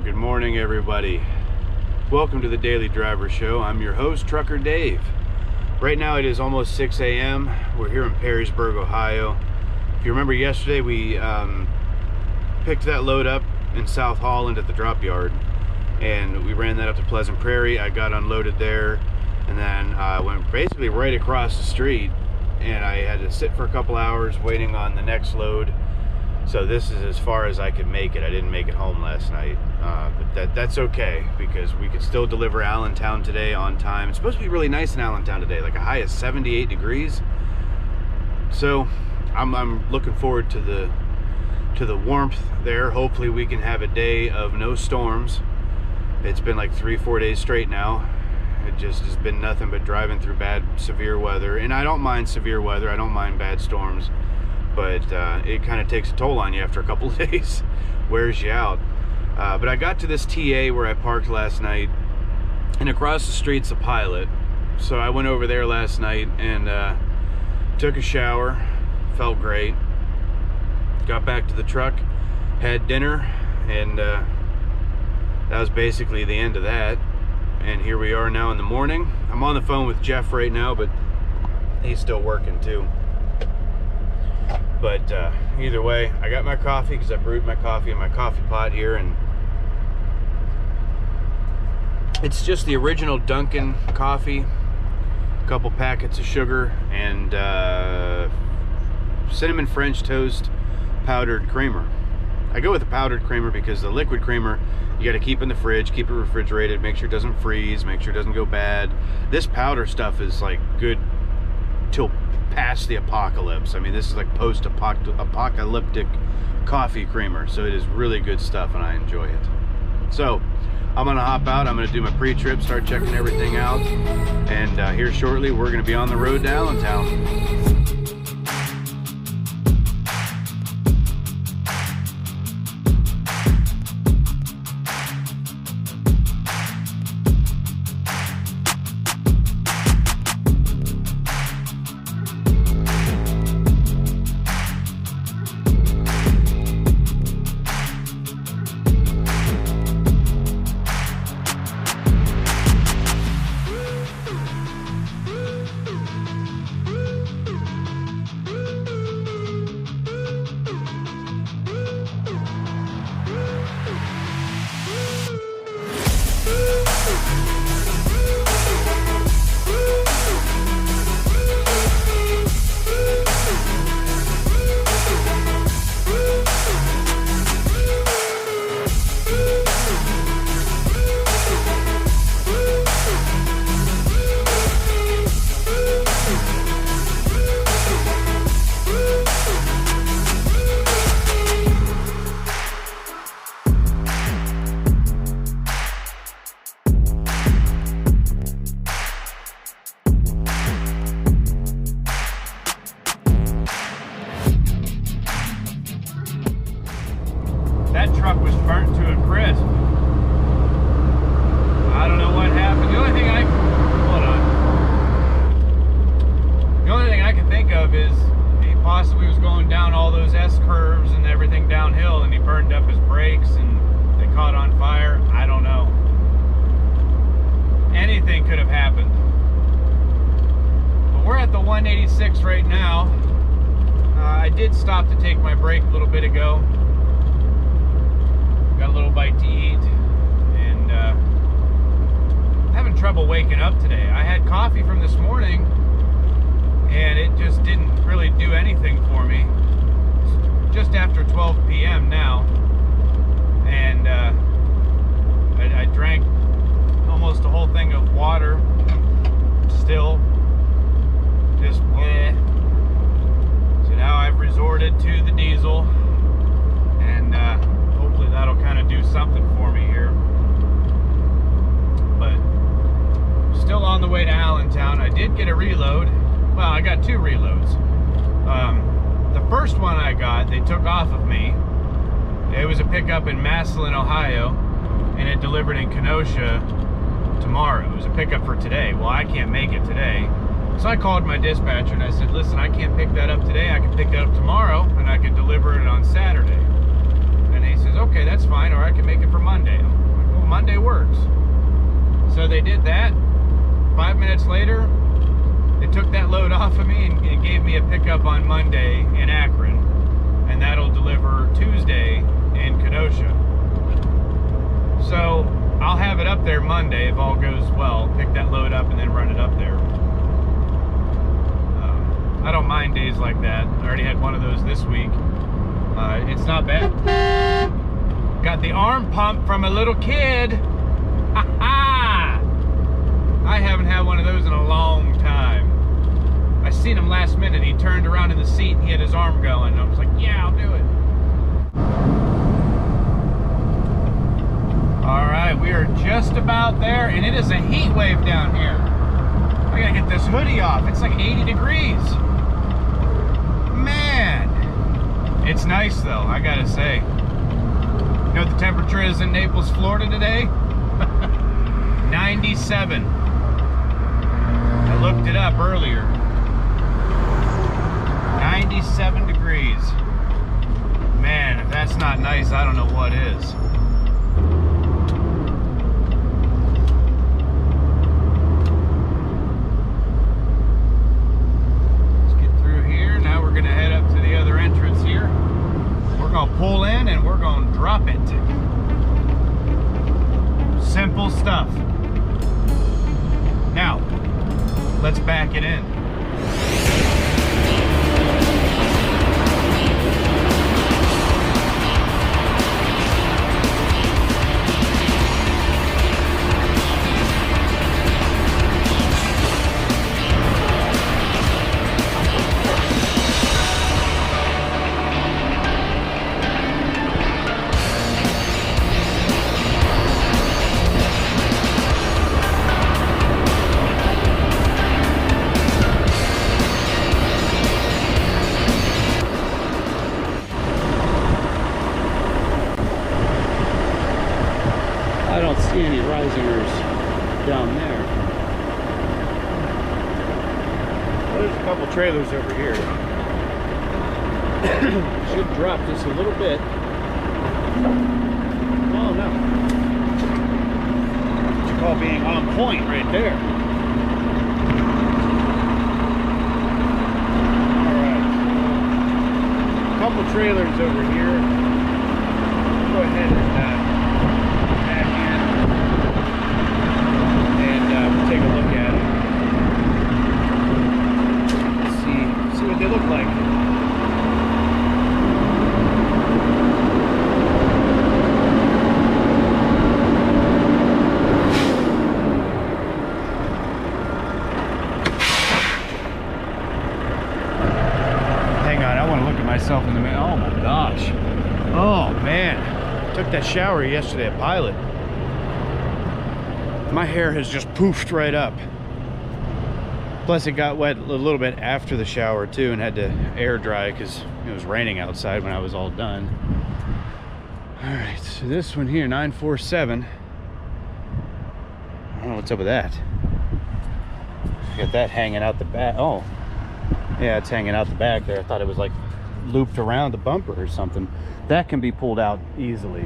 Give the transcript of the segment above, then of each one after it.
Good morning, everybody. Welcome to the Daily Driver Show. I'm your host, Trucker Dave. Right now it is almost 6 a.m. We're here in Perrysburg, Ohio. If you remember yesterday, we picked that load up in South Holland at the drop yard, and we ran that up to Pleasant Prairie. I got unloaded there, and then I went basically right across the street, and I had to sit for a couple hours waiting on the next load. So this is as far as I could make it. I didn't make it home last night, but that's okay, because we could still deliver Allentown today on time. It's supposed to be really nice in Allentown today, like a high of 78 degrees. So I'm looking forward to the warmth there. Hopefully we can have a day of no storms. It's been like 3-4 days straight now. It just has been nothing but driving through bad, severe weather. And I don't mind severe weather. I don't mind bad storms. But it kind of takes a toll on you after a couple of days. Wears you out. But I got to this TA where I parked last night, and across the street's a Pilot. So I went over there last night and took a shower. Felt great. Got back to the truck, had dinner, and that was basically the end of that. And here we are now in the morning. I'm on the phone with Jeff right now, but he's still working too. But either way, I got my coffee because I brewed my coffee in my coffee pot here, and it's just the original Dunkin' coffee, a couple packets of sugar, and cinnamon French toast powdered creamer. I go with the powdered creamer because the liquid creamer you got to keep in the fridge, keep it refrigerated, make sure it doesn't freeze, make sure it doesn't go bad. This powder stuff is like good till past the apocalypse. I mean, this is like post-apocalyptic coffee creamer, so it is really good stuff and I enjoy it. So I'm gonna hop out. I'm gonna do my pre-trip, start checking everything out, and here shortly we're gonna be on the road to Allentown. That truck was burnt to a crisp. I don't know what happened. The only thing I can think of is he possibly was going down all those S curves and everything downhill, and he burned up his brakes and they caught on fire. I don't know. Anything could have happened. But we're at the 186 right now. I did stop to take my break a little bit ago. Got a little bite to eat, and having trouble waking up today. I had coffee from this morning, and it just didn't really do anything for me. It's just after 12 p.m. now, and I drank almost a whole thing of water. Still, just bleh. So now I've resorted to the diesel, and hopefully that'll kind of do something for me here. But still on the way to Allentown. I did get a reload. Well, I got two reloads. The first one I got, they took off of me. It was a pickup in Massillon, Ohio, and it delivered in Kenosha tomorrow. It was a pickup for today. Well, I can't make it today. So I called my dispatcher and I said, listen, I can't pick that up today. I can pick that up tomorrow, and I can deliver it on Saturday. And he says, okay, that's fine, or I can make it for Monday. minutes later, they took that load off of me and gave me a pickup on Monday in Akron, and that'll deliver Tuesday in Kenosha. So I'll have it up there Monday if all goes well. Pick that load up and then run it up there. I don't mind days like that. I already had one of those this week. It's not bad. Got the arm pump from a little kid. Ha ha! I haven't had one of those in a long time. I seen him last minute. He turned around in the seat and he had his arm going. I was like, yeah, I'll do it. All right, we are just about there, and it is a heat wave down here. I gotta get this hoodie off. It's like 80 degrees. Man, it's nice though, I gotta say. You know what the temperature is in Naples, Florida today? 97. I looked it up earlier. 97 degrees. Man, if that's not nice, I don't know what is. Let's get through here. Now we're gonna head up to the other entrance here. We're gonna pull in and we're gonna drop it. Simple stuff. Now, let's back it in. I don't see any risers down there. Well, there's a couple trailers over here. Should drop just a little bit. Oh no. What you call being on point right there. Alright. A couple trailers over here. Go ahead and take a look at it. See what they look like. Hang on, I want to look at myself in the mirror. Oh my gosh. Oh man. Took that shower yesterday at Pilot. My hair has just poofed right up. Plus it got wet a little bit after the shower too and had to air dry because it was raining outside when I was all done. All right, so this one here, 947. I don't know what's up with that. Got that hanging out the back. Oh, yeah, it's hanging out the back there. I thought it was like looped around the bumper or something. That can be pulled out easily.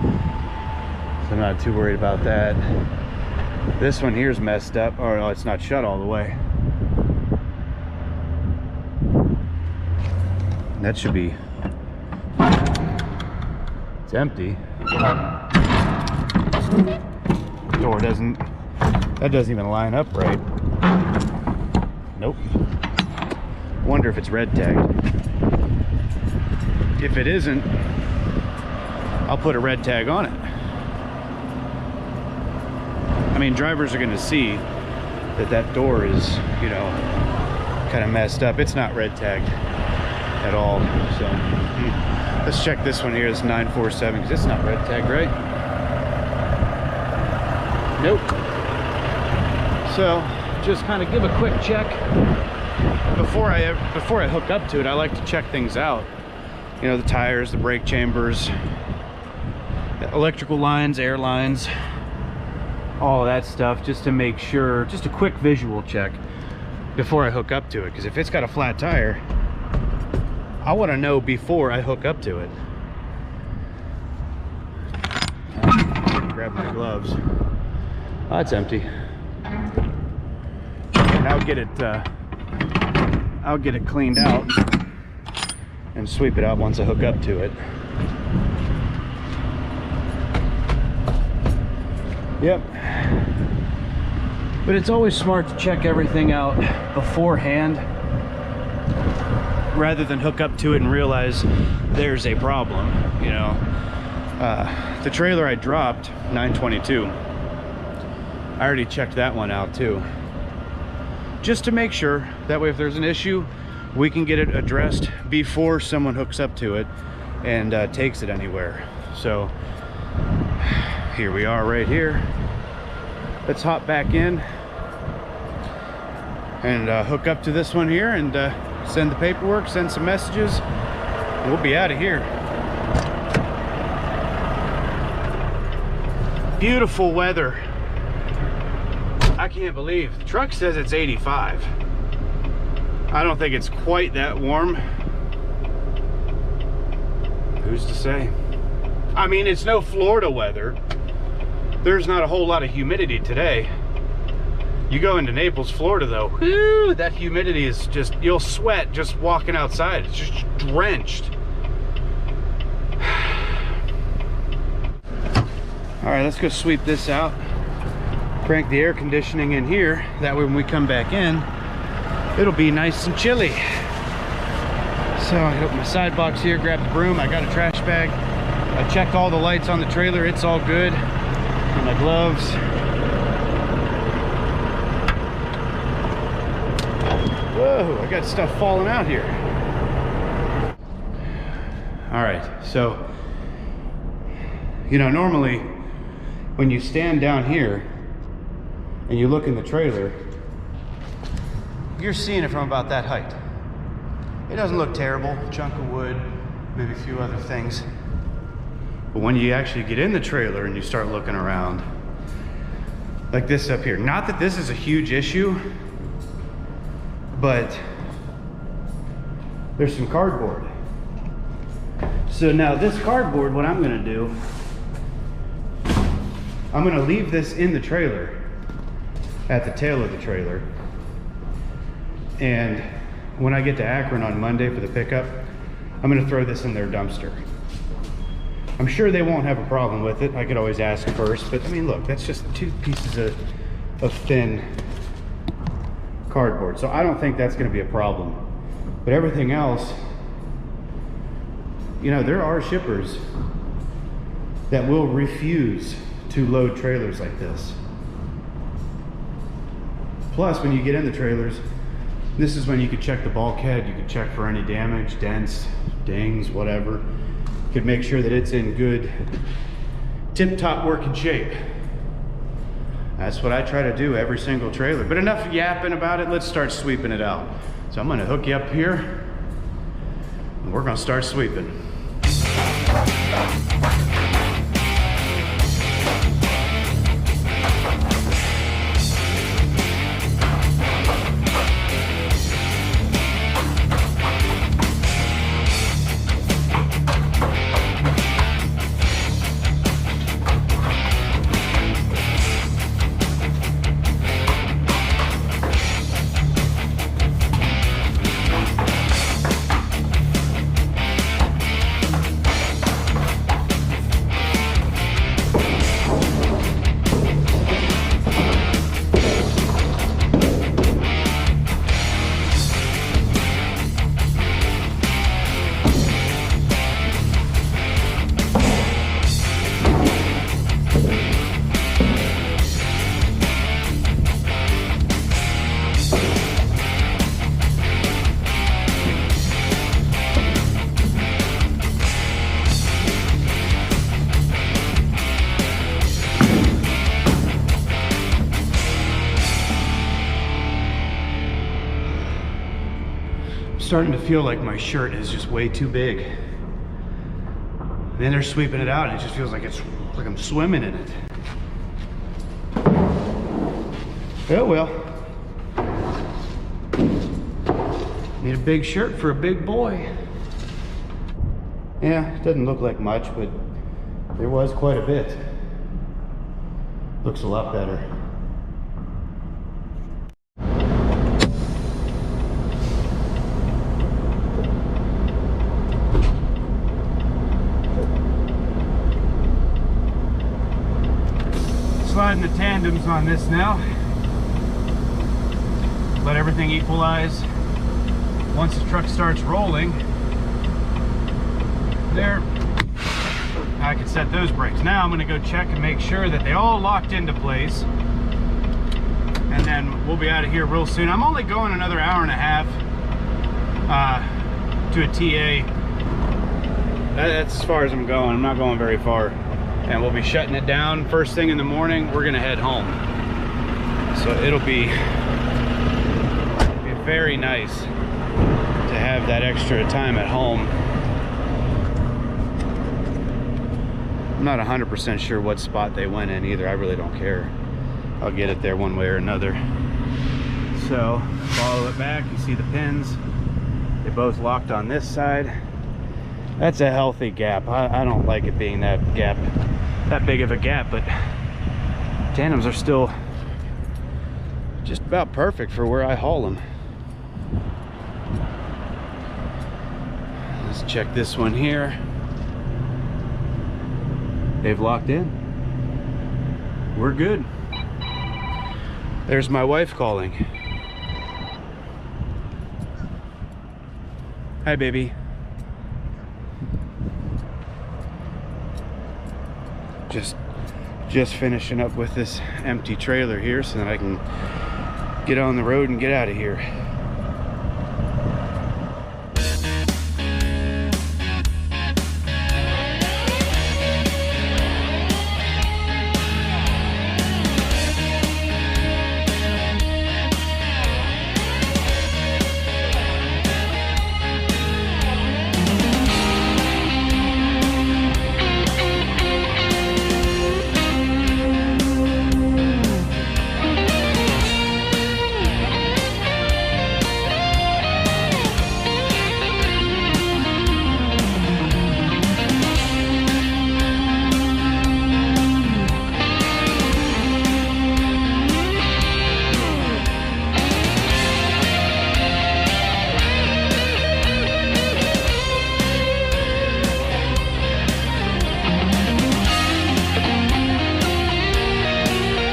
So I'm not too worried about that. This one here's messed up. Oh no, it's not shut all the way. That should be, it's empty. Door doesn't, that doesn't even line up right. Nope. Wonder if it's red tagged. If it isn't, I'll put a red tag on it. I mean, drivers are going to see that that door is, you know, kind of messed up. It's not red tagged at all. So let's check this one here. It's 947 because it's not red tagged, right? Nope. So just kind of give a quick check before I hook up to it. I like to check things out. You know, the tires, the brake chambers, the electrical lines, air lines, all of that stuff, just to make sure, just a quick visual check before I hook up to it. Because if it's got a flat tire, I want to know before I hook up to it. Grab my gloves. Oh, it's empty. and I'll get it cleaned out and sweep it out once I hook up to it. Yep. But it's always smart to check everything out beforehand rather than hook up to it and realize there's a problem, you know. The trailer I dropped, 922, I already checked that one out too, just to make sure that way if there's an issue we can get it addressed before someone hooks up to it and takes it anywhere. So here we are right here. Let's hop back in and hook up to this one here and send the paperwork, send some messages, and we'll be out of here. Beautiful weather. I can't believe the truck says it's 85. I don't think it's quite that warm. Who's to say? I mean, it's no Florida weather. There's not a whole lot of humidity today. You go into Naples, Florida though, whoo, that humidity is just, you'll sweat just walking outside. It's just drenched. All right, let's go sweep this out. Crank the air conditioning in here. That way when we come back in, it'll be nice and chilly. So I open my side box here, grab the broom. I got a trash bag. I checked all the lights on the trailer. It's all good. And my gloves. Whoa, I got stuff falling out here. All right, so, you know, normally when you stand down here and you look in the trailer, you're seeing it from about that height. It doesn't look terrible, chunk of wood, maybe a few other things. But when you actually get in the trailer and you start looking around, like this up here, not that this is a huge issue, but there's some cardboard. So now this cardboard, what I'm gonna do, I'm gonna leave this in the trailer, at the tail of the trailer. And when I get to Akron on Monday for the pickup, I'm gonna throw this in their dumpster. I'm sure they won't have a problem with it. I could always ask first, but I mean, look, that's just 2 pieces of thin cardboard. So I don't think that's gonna be a problem. But everything else, you know, there are shippers that will refuse to load trailers like this. Plus, when you get in the trailers, this is when you could check the bulkhead, you could check for any damage, dents, dings, whatever. You could make sure that it's in good, tip-top working shape. That's what I try to do every single trailer. But enough yapping about it, let's start sweeping it out. So I'm gonna hook you up here, and we're gonna start sweeping. Starting to feel like my shirt is just way too big. And then they're sweeping it out and it just feels like it's like I'm swimming in it. Oh well. Need a big shirt for a big boy. Yeah, it doesn't look like much, but there was quite a bit. Looks a lot better. riding the tandems on this now. Let everything equalize. Once the truck starts rolling, there, I can set those brakes. Now I'm gonna go check and make sure that they all locked into place. And then we'll be out of here real soon. I'm only going another hour and a half to a TA. That's as far as I'm going. I'm not going very far. And we'll be shutting it down first thing in the morning. We're gonna head home. So it'll be very nice to have that extra time at home. I'm not 100% sure what spot they went in either. I really don't care. I'll get it there one way or another. So follow it back. You see the pins. They both locked on this side. That's a healthy gap. I don't like it being that big of a gap, but tandems are still just about perfect for where I haul them. Let's check this one here. They've locked in. We're good. There's my wife calling. Hi, baby. Just finishing up with this empty trailer here so that I can get on the road and get out of here.